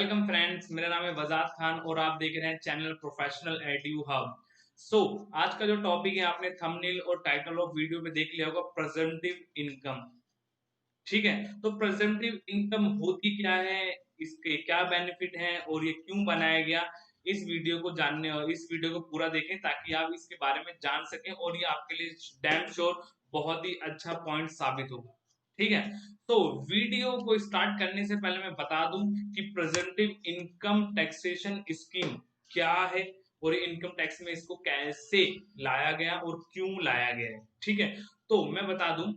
Welcome friends, मेरा नाम है वजाद खान और आप देख रहे हैं चैनल प्रोफेशनल एडू हब। आज का जो टॉपिक है आपने थंबनेल और टाइटल ऑफ वीडियो में देख लिया होगा, प्रेजेंटिव इनकम। ठीक है, तो प्रेजेंटिव इनकम होती क्या है, इसके क्या बेनिफिट हैं और ये क्यों बनाया गया, इस वीडियो को जानने और इस वीडियो को पूरा देखें ताकि आप इसके बारे में जान सकें और ये आपके लिए डैम श्योर बहुत ही अच्छा पॉइंट साबित होगा। ठीक है, तो वीडियो को स्टार्ट करने से पहले मैं बता दूं कि प्रेजेंटिव इनकम टैक्सेशन स्कीम क्या है और इनकम टैक्स में इसको कैसे लाया गया और क्यों लाया गया है। ठीक है, तो मैं बता दूं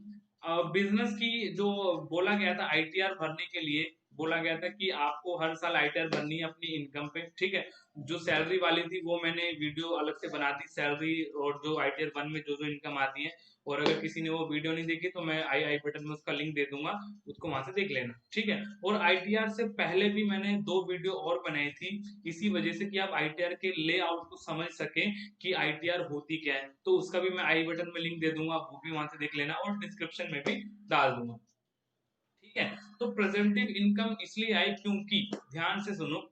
बिजनेस की जो बोला गया था आईटीआर भरने के लिए, बोला गया था कि आपको हर साल आईटीआर भरनी है अपनी इनकम पे। ठीक है, जो सैलरी वाली थी वो मैंने वीडियो अलग से बना दी, सैलरी और जो आईटीआर वन में जो जो इनकम आती है। और अगर किसी ने वो वीडियो नहीं देखी तो मैं आई बटन में उसका लिंक दे दूंगा, उसको वहां से देख लेना। ठीक है, और आईटीआर से पहले भी मैंने दो वीडियो और बनाई थी, इसी वजह से कि आप आईटीआर के लेआउट को समझ सके कि आईटीआर होती क्या है। तो उसका भी मैं आई बटन में लिंक दे दूंगा, वो भी वहां से देख लेना और डिस्क्रिप्शन में भी डाल दूंगा। ठीक है, तो प्रेजेंटिव इनकम इसलिए आई क्योंकि ध्यान से सुनो,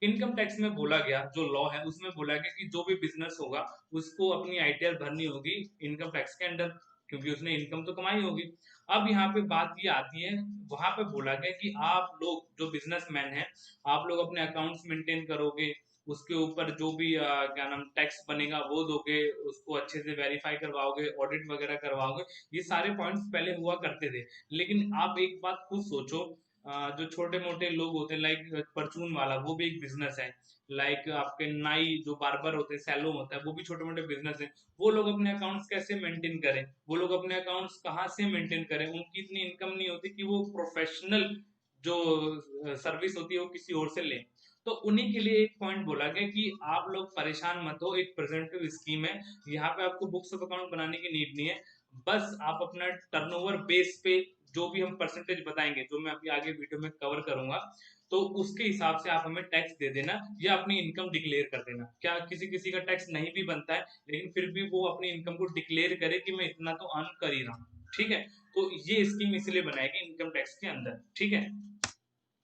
इनकम टैक्स में बोला गया, जो लॉ है उसमें बोला गया कि जो भी बिजनेस होगा उसको अपनी आईटीआर भरनी होगी इनकम टैक्स के अंडर, क्योंकि उसने इनकम तो कमाई होगी। अब यहाँ पे बात ये आती है, वहां पे बोला गया कि आप लोग जो बिजनेसमैन हैं, आप लोग अपने अकाउंट्स मेंटेन करोगे, उसके ऊपर जो भी क्या नाम टैक्स बनेगा वो दोगे, उसको अच्छे से वेरीफाई करवाओगे, ऑडिट वगैरह करवाओगे। ये सारे पॉइंट्स पहले हुआ करते थे। लेकिन आप एक बात खुद सोचो, जो छोटे मोटे लोग होते हैं लाइक परचून वाला, वो भी एक बिजनेस है। लाइक आपके नाई जो बार्बर होते हैं, सैलून होता है, वो भी छोटे मोटे बिजनेस है। वो लोग अपने अकाउंट्स कैसे मेंटेन करें, वो लोग अपने अकाउंट्स कहाँ से मेंटेन करें, उनकी इतनी इनकम नहीं होती कि वो प्रोफेशनल जो सर्विस होती है वो किसी और से लें। तो उन्हीं के लिए एक पॉइंट बोला गया कि आप लोग परेशान मत हो, एक प्रेजेंटिव स्कीम है, यहाँ पे आपको बुक्स ऑफ अकाउंट बनाने की नीड नहीं है। बस आप अपना टर्नओवर बेस पे जो भी हम परसेंटेज बताएंगे, जो मैं अभी आगे वीडियो में कवर करूंगा, तो उसके हिसाब से आप हमें टैक्स दे देना या अपनी इनकम डिक्लेयर कर देना। क्या किसी किसी का टैक्स नहीं भी बनता है, लेकिन फिर भी वो अपनी इनकम को डिक्लेयर करे कि मैं इतना तो अर्न कर ही रहा हूँ। ठीक है, तो ये स्कीम इसलिए बनाएगी इनकम टैक्स के अंदर। ठीक है,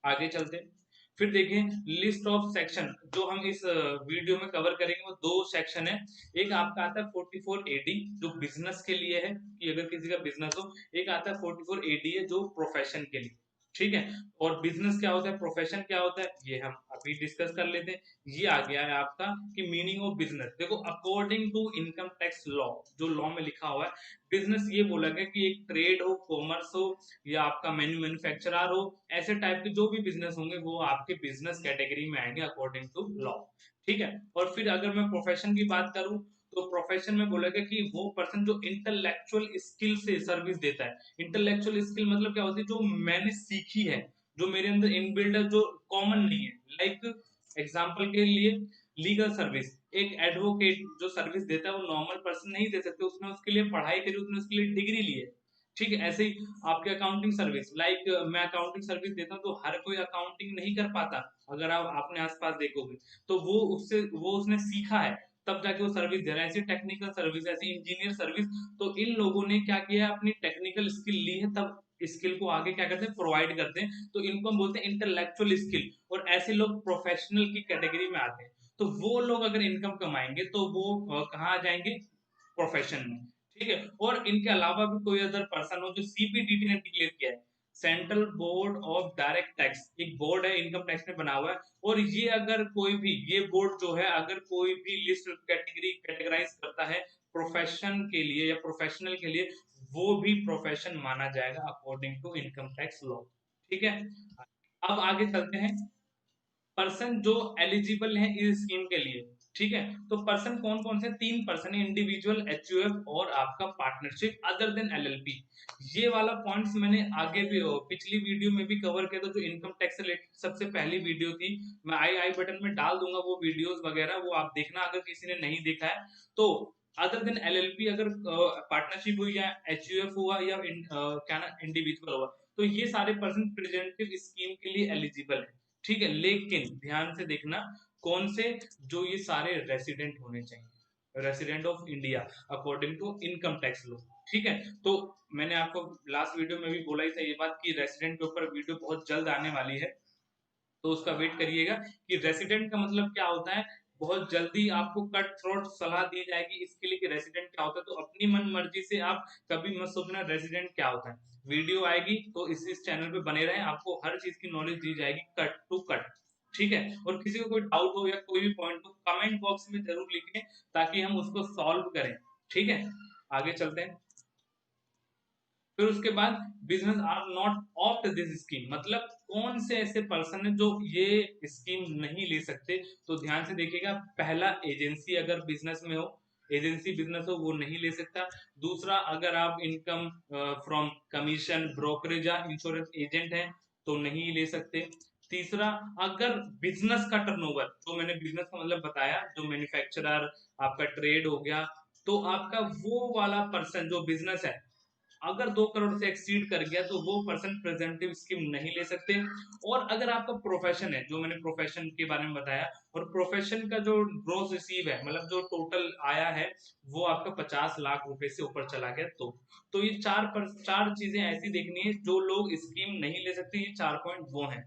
आगे चलते हैं। फिर देखें लिस्ट ऑफ सेक्शन, जो हम इस वीडियो में कवर करेंगे वो दो सेक्शन है। एक आपका आता है 44 एडी जो बिजनेस के लिए है, कि अगर किसी का बिजनेस हो। एक आता है 44 एडी है जो प्रोफेशन के लिए। ठीक है, और बिजनेस क्या होता है, प्रोफेशन क्या होता है, ये हम अभी डिस्कस कर लेते हैं। ये आ गया है आपका कि मीनिंग ऑफ बिजनेस। देखो, according to income tax law, जो लॉ में लिखा हुआ है, बिजनेस ये बोला गया कि एक ट्रेड हो, कॉमर्स हो, या आपका मैन्युफैक्चरर हो, ऐसे टाइप के जो भी बिजनेस होंगे वो आपके बिजनेस कैटेगरी में आएंगे अकॉर्डिंग टू लॉ। ठीक है, और फिर अगर मैं प्रोफेशन की बात करूं, तो प्रोफेशन में बोला गया कि वो पर्सन जो इंटेलेक्चुअल स्किल से सर्विस देता है। इंटेलेक्चुअल स्किल मतलब क्या होती है, जो मैंने सीखी है, जो मेरे अंदर इनबिल्ड है, जो कॉमन नहीं है। लाइक एग्जांपल के लिए लीगल सर्विस, एक एडवोकेट जो सर्विस देता है वो नॉर्मल पर्सन नहीं दे सकते, उसने उसके लिए पढ़ाई करी, उसने उसके लिए डिग्री ली है। ठीक है, ऐसे ही आपके अकाउंटिंग सर्विस, लाइक मैं अकाउंटिंग सर्विस देता हूँ तो हर कोई अकाउंटिंग नहीं कर पाता। अगर आप अपने आसपास देखोगे तो वो उसने सीखा है, तब जाके वो सर्विस दे रहा है। ऐसी टेक्निकल सर्विस, ऐसी इंजीनियर सर्विस, तो इन लोगों ने क्या किया है, अपनी टेक्निकल स्किल ली है, तब स्किल को आगे क्या करते हैं, प्रोवाइड करते हैं। तो इनको हम बोलते हैं इंटेलेक्चुअल स्किल, और ऐसे लोग प्रोफेशनल की कैटेगरी में आते हैं। तो वो लोग अगर इनकम कमाएंगे तो वो कहाँ आ जाएंगे, प्रोफेशन में। ठीक है, और इनके अलावा भी कोई अदर पर्सन हो जो सीपीडीटी ने डिक्लेयर किया है, central board of direct tax, एक बोर्ड है इनकम टैक्स में बना हुआ है। और ये अगर कोई भी, ये बोर्ड जो है अगर कोई भी लिस्ट कैटेगराइज करता है प्रोफेशन के लिए या प्रोफेशनल के लिए, वो भी प्रोफेशन माना जाएगा according to income tax law. ठीक है, अब आगे चलते हैं, पर्सन जो एलिजिबल है इस स्कीम के लिए। ठीक है, तो पर्सन कौन कौन से, तीन पर्सन है, इंडिविजुअल, एचयूएफ और आपका पार्टनरशिप अदर देन एलएलपी। ये वाला पॉइंट्स मैंने आगे भी पिछली वीडियो में भी कवर किया था, जो इनकम टैक्स रिलेटेड सबसे पहली वीडियो थी। मैं आई बटन में डाल दूंगा वो वीडियोस वगैरह, वो आप देखना अगर किसी ने नहीं देखा है तो। अदर देन एलएलपी, अगर पार्टनरशिप हुई या एचयूएफ हुआ या क्या ना इंडिविजुअल हुआ, तो ये सारे पर्सन प्रेजेंटिव स्कीम के लिए एलिजिबल है। ठीक है, लेकिन ध्यान से देखना, कौन से, जो ये सारे रेसिडेंट होने चाहिए, resident of India according to income tax law. ठीक है, तो मैंने आपको लास्ट वीडियो में भी बोला ही था ये बात कि रेसिडेंट के ऊपर वीडियो बहुत जल्द आने वाली है। तो उसका वेट करिएगा कि रेसिडेंट का मतलब क्या होता है। बहुत जल्दी आपको कट थ्रोट सलाह दी जाएगी इसके लिए कि रेसिडेंट क्या होता है, तो अपनी मन मर्जी से आप कभी मत सोचना रेसिडेंट क्या होता है। वीडियो आएगी तो इस चैनल पे बने रहें, आपको हर चीज की नॉलेज दी जाएगी कट टू कट। ठीक है, और किसी को कोई डाउट हो या कोई भी पॉइंट हो कमेंट बॉक्स में जरूर लिखें ताकि हम उसको सॉल्व करें। ठीक है, आगे चलते हैं। फिर उसके बाद business or not opt this scheme, मतलब कौन से ऐसे पर्सन है जो ये स्कीम नहीं ले सकते। तो ध्यान से देखिएगा, पहला एजेंसी अगर बिजनेस में हो, एजेंसी बिजनेस हो वो नहीं ले सकता। दूसरा, अगर आप इनकम फ्रॉम कमीशन, ब्रोकरेज या इंश्योरेंस एजेंट है तो नहीं ले सकते। तीसरा, अगर बिजनेस का टर्नओवर, जो मैंने बिजनेस का मतलब बताया, जो मैन्युफैक्चरर आपका ट्रेड हो गया, तो आपका वो वाला पर्सन जो बिजनेस है अगर 2 करोड़ से एक्सीड कर गया तो वो पर्सन प्रेजेंटिव स्कीम नहीं ले सकते। और अगर आपका प्रोफेशन है, जो मैंने प्रोफेशन के बारे में बताया, और प्रोफेशन का जो ग्रोस रिसीव है, मतलब जो टोटल आया है वो आपका 50 लाख रुपए से ऊपर चला गया तो ये चार चीजें ऐसी देखनी है जो लोग स्कीम नहीं ले सकते। ये 4 पॉइंट वो हैं।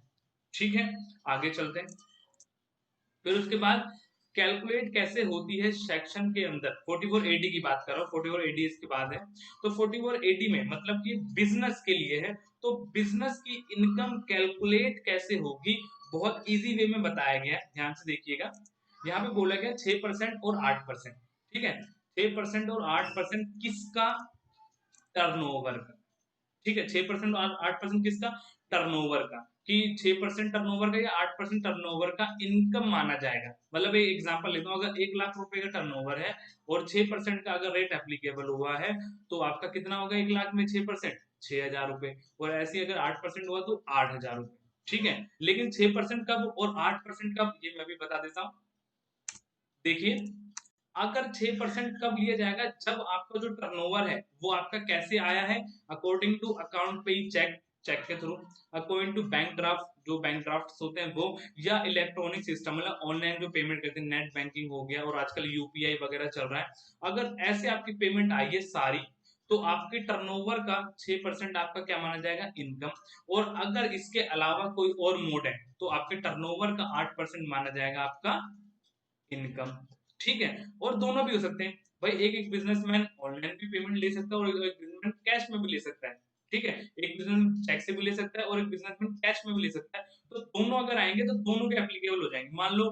ठीक है, आगे चलते हैं। फिर उसके बाद कैलकुलेट कैसे होती है सेक्शन के अंदर, 44AD की बात कर रहा हूँ, 44AD इसके बाद है। तो 44AD में मतलब कि बिजनेस के लिए है, तो बिजनेस की इनकम कैलकुलेट कैसे होगी बहुत इजी वे में बताया गया है, ध्यान से देखिएगा। यहाँ पे बोला गया 6% और 8%। ठीक है, 6% और 8% किसका? टर्नओवर का। ठीक है, 6% और 8% किसका? टर्नओवर का। कि 6% टर्नओवर का या 8% टर्नओवर का इनकम माना जाएगा। मतलब एक एग्जांपल लेता हूँ, अगर 1 लाख रुपए का टर्नओवर है और 6% का अगर रेट एप्लीकेबल हुआ है तो आपका कितना होगा 1 लाख में 6%? 6,000 रुपए। और ऐसे अगर 8% हुआ तो 8,000 रुपए। ठीक है, लेकिन 6% कब और 8% कब, ये मैं भी बता देता हूँ। देखिए, अगर 6% कब लिया जाएगा? जब आपका जो टर्नओवर है वो आपका कैसे आया है, according to account payee cheque, cheque के through, according to bank draft, जो बैंक ड्राफ्ट होते हैं वो, या इलेक्ट्रॉनिक सिस्टम मतलब ऑनलाइन जो पेमेंट करते हैं, नेट बैंकिंग हो गया और आजकल यूपीआई वगैरह चल रहा है। अगर ऐसे आपकी पेमेंट आई है सारी, तो आपके टर्नओवर का 6% आपका क्या माना जाएगा? इनकम। और अगर इसके अलावा कोई और मोड है तो आपके टर्नओवर का 8% माना जाएगा आपका इनकम। ठीक है, और दोनों भी हो सकते हैं भाई, एक एक बिजनेसमैन ऑनलाइन भी पेमेंट ले सकता है और एक बिजनेसमैन कैश में भी ले सकता है। ठीक है, एक बिजनेसमैन चेक से भी ले सकता है और एक बिजनेसमैन कैश में भी ले सकता है। तो दोनों अगर आएंगे तो दोनों के एप्लीकेबल हो जाएंगे। मान लो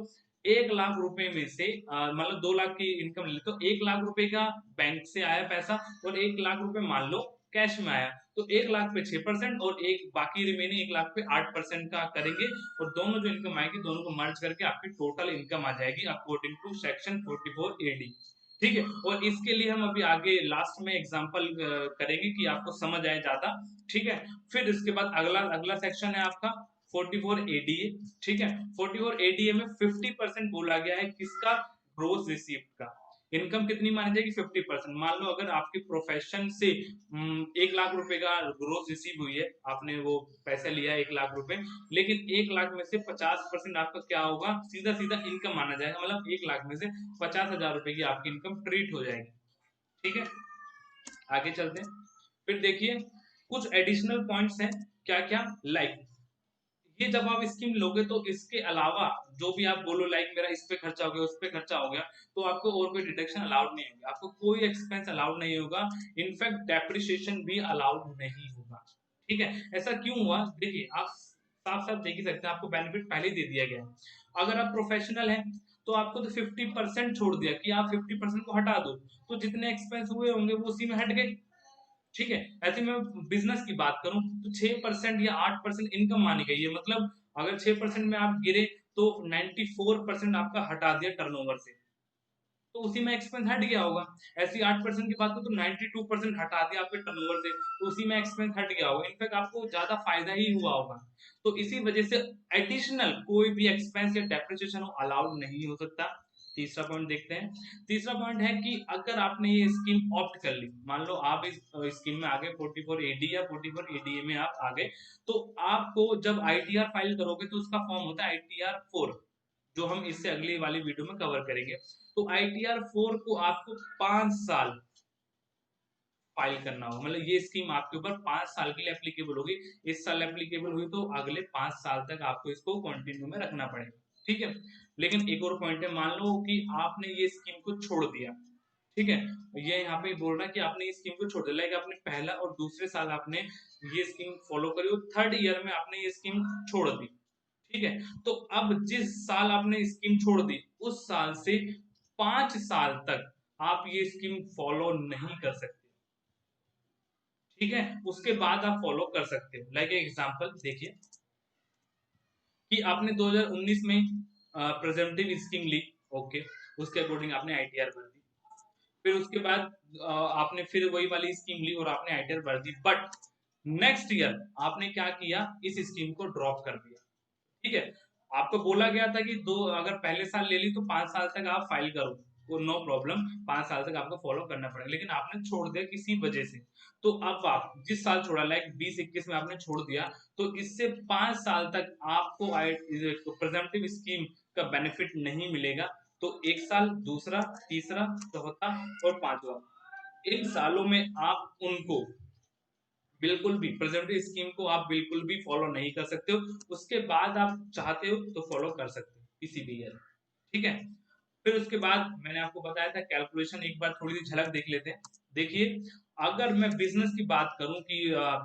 1 लाख रुपए में से मतलब 2 लाख की इनकम ले तो 1 लाख रुपए का बैंक से आया पैसा और 1 लाख रुपए मान लो कैश में आया, तो 1 लाख पे 6% और एक बाकी रिमेनिंग 1 लाख पे 8% का करेंगे और दोनों जो इनकम आएगी दोनों को मर्ज करके आपकी टोटल इनकम आ जाएगी अकॉर्डिंग टू सेक्शन 44AD। ठीक है, और इसके लिए हम अभी आगे लास्ट में एग्जांपल करेंगे कि आपको समझ आए ज्यादा। ठीक है, फिर इसके बाद अगला अगला सेक्शन है आपका 44ADA। ठीक है, 44ADA में 50% बोला गया है किसका? ग्रोस रिसीप्ट का। इनकम कितनी मानी जाएगी? 50%। मान लो अगर आपके प्रोफेशन से 1 लाख रुपए का ग्रोस रिसीव हुई है, आपने वो पैसा लिया 1 लाख रुपए, लेकिन 1 लाख में से 50% आपका क्या होगा? सीधा सीधा इनकम माना जाएगा, मतलब 1 लाख में से 50,000 रुपए की आपकी इनकम ट्रीट हो जाएगी। ठीक है, आगे चलते हैं। फिर देखिए कुछ एडिशनल पॉइंट्स हैं, क्या क्या, लाइक ये जब आप स्कीम लोगे तो इसके अलावा जो भी आप बोलो लाइक मेरा इस पे खर्चा हो गया, उस पे खर्चा हो गया, तो आपको और कोई डिडक्शन अलाउड नहीं होगी, आपको कोई एक्सपेंस अलाउड नहीं होगा। इनफैक्ट डेप्रिसिएशन भी अलाउड नहीं होगा। ठीक है, ऐसा क्यों हुआ? देखिए, आप साफ साफ देख ही सकते हैं, आपको बेनिफिट पहले दे दिया गया है। अगर आप प्रोफेशनल हैं तो आपको तो 50% छोड़ दिया कि आप 50% को हटा दो, तो जितने एक्सपेंस हुए होंगे वो उसी में हट गए। ठीक है, ऐसे में बिजनेस की बात करूं तो 6% या 8% इनकम मानी गई है, मतलब अगर 6% में आप गिरे तो 94% आपका हटा दिया टर्नओवर से, तो उसी में एक्सपेंस हट गया होगा। ऐसी 8% की बात करूं तो 92% हटा दिया आपके टर्नओवर से, तो उसी में एक्सपेंस हट गया होगा। इनफैक्ट आपको ज्यादा फायदा ही हुआ होगा। तो इसी वजह से एडिशनल कोई भी एक्सपेंस या डेप्रिसिएशन अलाउड नहीं हो सकता। तीसरा पॉइंट देखते हैं। तीसरा पॉइंट है कि अगर आपने ये स्कीम ऑप्ट कर ली, मान लो आप इस स्कीम में आ गए 44AD या 44ADA में आप आ गए, तो आपको जब आईटीआर फाइल करोगे तो उसका फॉर्म होता है ITR-4, जो हम इससे अगली वाली वीडियो में कवर करेंगे। तो ITR-4 को आपको 5 साल फाइल करना होगा। मतलब ये स्कीम आपके ऊपर 5 साल के लिए एप्लीकेबल होगी। इस साल एप्लीकेबल हुई तो अगले 5 साल तक आपको इसको कंटिन्यू में रखना पड़ेगा, ठीक है। लेकिन एक और पॉइंट है, मान लो कि आपने ये स्कीम को छोड़ दिया, ठीक है, ये यहाँ पे बोल रहा है कि आपने इस स्कीम को छोड़ दिया, लाइक आपने पहला और दूसरे साल आपने ये स्कीम फॉलो करी और थर्ड ईयर में आपने ये स्कीम छोड़ दी, ठीक है। तो अब जिस साल आपने स्कीम छोड़ दी उस साल से 5 साल तक आप ये स्कीम फॉलो नहीं कर सकते, ठीक है। उसके बाद आप फॉलो कर सकते हो। लाइक एग्जांपल देखिए कि आपने 2019 में प्रेजेंटिव स्कीम ली, ओके, उसके अकॉर्डिंग आपने आईटीआर भर दी। फिर उसके बाद आपने फिर वही वाली स्कीम ली और आपने आईटीआर भर दी, बट नेक्स्ट ईयर आपने क्या किया, इस स्कीम को ड्रॉप कर दिया, ठीक है। आपको बोला गया था कि दो अगर पहले साल ले ली तो 5 साल तक आप फाइल करो, वो नो प्रॉब्लम, 5 साल तक आपको फॉलो करना पड़ेगा, लेकिन आपने छोड़ दिया किसी वजह से। तो अब आप जिस साल छोड़ा, लाइक 2021 में आपने छोड़ दिया, तो इससे 5 साल तक आपको प्रेजेंटिव स्कीम का बेनिफिट नहीं मिलेगा। तो एक साल, दूसरा, तीसरा, चौथा और पांचवा, इन सालों में आप उनको बिल्कुल भी प्रेजेंटिव स्कीम को आप बिल्कुल भी फॉलो नहीं कर सकते हो। उसके बाद आप चाहते हो तो फॉलो कर सकते हो किसी भी ईयर, ठीक है। फिर उसके बाद मैंने आपको बताया था कैलकुलेशन, एक बार थोड़ी सी झलक देख लेते हैं। देखिए, अगर मैं बिजनेस की बात करूं कि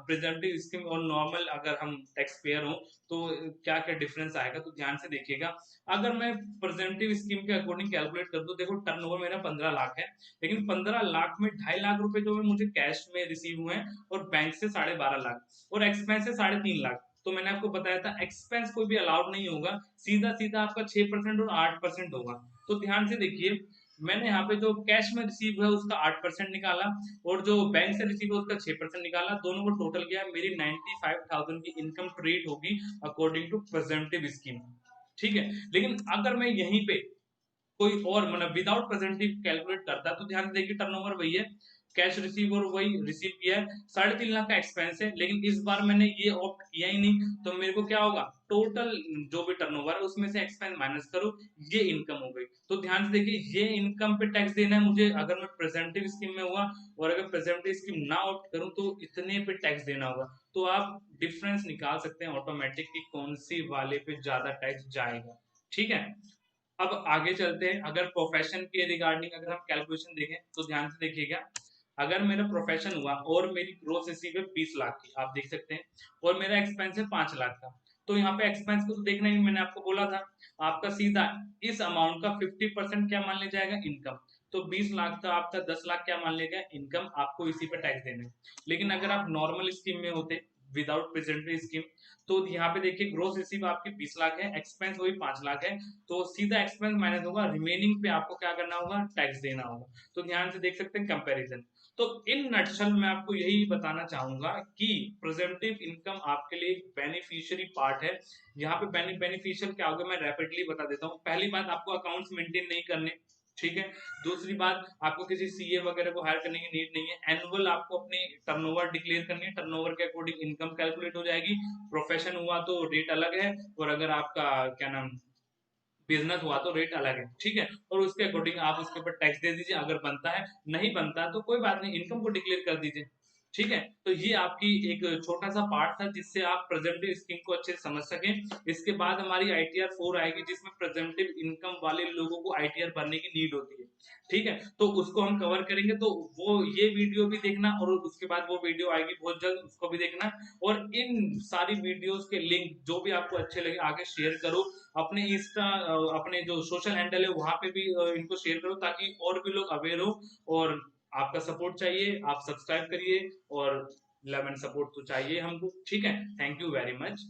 प्रेजेंटिव स्कीम और नॉर्मल अगर हम टैक्स पेयर हो तो क्या क्या डिफरेंस आएगा, तो ध्यान से देखिएगा। अगर मैं प्रेजेंटिव स्कीम के अकॉर्डिंग कैलकुलेट कर दूं, देखो टर्नओवर मेरा 15 लाख है, लेकिन 15 लाख में 2.5 लाख रुपए जो है मुझे कैश में रिसीव हुए हैं और बैंक से 12.5 लाख और एक्सपेंस है 3.5 लाख। तो मैंने आपको बताया था एक्सपेंस कोई भी अलाउड नहीं होगा, सीधा सीधा आपका 6% और 8% होगा। तो ध्यान से देखिए, मैंने यहाँ पे जो कैश में रिसीव है उसका 8% निकाला और जो बैंक से रिसीव है उसका 6% निकाला, दोनों को टोटल किया, मेरी 95,000 की इनकम ट्रेड होगी अकॉर्डिंग टू प्रेजेंटिव स्कीम, ठीक है। लेकिन अगर मैं यहीं पे कोई और मतलब विदाउट प्रेजेंटिव कैलकुलेट करता, तो ध्यान से देखिए टर्नओवर वही है, कैश रिसीव और वही रिसीव किया है, 3.5 लाख का एक्सपेंस है, लेकिन इस बार मैंने ये ऑप्ट किया ही नहीं, तो मेरे को क्या होगा, टोटल जो भी टर्नओवर है उसमें से एक्सपेंस माइनस करो, ये इनकम हो गई। तो ध्यान से देखिए, ये इनकम पे टैक्स देना है मुझे अगर मैं प्रेजेंटिव स्कीम में हुआ, और अगर प्रेजेंटिव स्कीम ना ऑप्ट करूं तो इतने पे टैक्स देना होगा। तो आप डिफरेंस निकाल सकते हैं ऑटोमेटिक कि कौन सी वाले पे ज्यादा टैक्स जाएगा, ठीक है। अब आगे चलते हैं, अगर प्रोफेशन के रिगार्डिंग अगर हम कैलकुलेशन देखें तो ध्यान से देखिएगा, अगर मेरा प्रोफेशन हुआ और मेरी ग्रोस रिसीव है 20 लाख की, आप देख सकते हैं, और मेरा एक्सपेंस है 5 लाख का, तो यहाँ पे एक्सपेंस को तो देखना ही, मैंने आपको बोला था आपका सीधा इस अमाउंट का 50% क्या मान लिया जाएगा, इनकम। तो 20 लाख का आपका 10 लाख क्या मान लिया गया, इनकम, आपको इसी पे टैक्स देना है। लेकिन अगर आप नॉर्मल स्कीम में होते विदाउट प्रेजेंटिव स्कीम, तो यहाँ पे देखिए ग्रोस रिसीव आपकी 20 लाख है, एक्सपेंस वही 5 लाख है, तो सीधा एक्सपेंस माइनस होगा, रिमेनिंग पे आपको क्या करना होगा, टैक्स देना होगा। तो ध्यान से देख सकते हैं कंपैरिजन। तो इन नटशल मैं आपको यही बताना चाहूंगा कि प्रेजेंटिव इनकम आपके लिए एक बेनिफिशियरी पार्ट है। यहाँ पे बेनिफिशियल क्या होगा मैं रैपिडली बता देता हूँ। पहली बात, आपको अकाउंट्स मेंटेन नहीं करने, ठीक है। दूसरी बात, आपको किसी सीए वगैरह को हायर करने की नीड नहीं है। एनुअल आपको अपनी टर्नओवर डिक्लेयर करनी है, टर्नओवर के अकॉर्डिंग इनकम कैलकुलेट हो जाएगी। प्रोफेशन हुआ तो रेट अलग है, और अगर आपका क्या नाम बिजनेस हुआ तो रेट अलग है, ठीक है। और उसके अकॉर्डिंग आप उसके ऊपर टैक्स दे दीजिए, अगर बनता है, नहीं बनता तो कोई बात नहीं, इनकम को डिक्लेयर कर दीजिए, ठीक है। तो ये आपकी एक छोटा सा पार्ट था जिससे आप प्रेजेंटिव स्कीम को अच्छे से समझ सकें। इसके बाद हमारी आईटीआर 4 आएगी जिसमें प्रेजेंटिव इनकम वाले लोगों को आईटीआर भरने की नीड होती है, ठीक है। तो उसको हम कवर करेंगे, तो वो ये वीडियो भी देखना, और उसके बाद वो वीडियो आएगी बहुत जल्द, उसको भी देखना। और इन सारी वीडियोस के लिंक जो भी आपको अच्छे लगे आगे शेयर करो, अपने इंस्टा अपने जो सोशल हैंडल है वहां पे भी इनको शेयर करो, ताकि और भी लोग अवेयर हो। और आपका सपोर्ट चाहिए, आप सब्सक्राइब करिए, और 11 सपोर्ट तो चाहिए हमको, ठीक है। Thank you very much.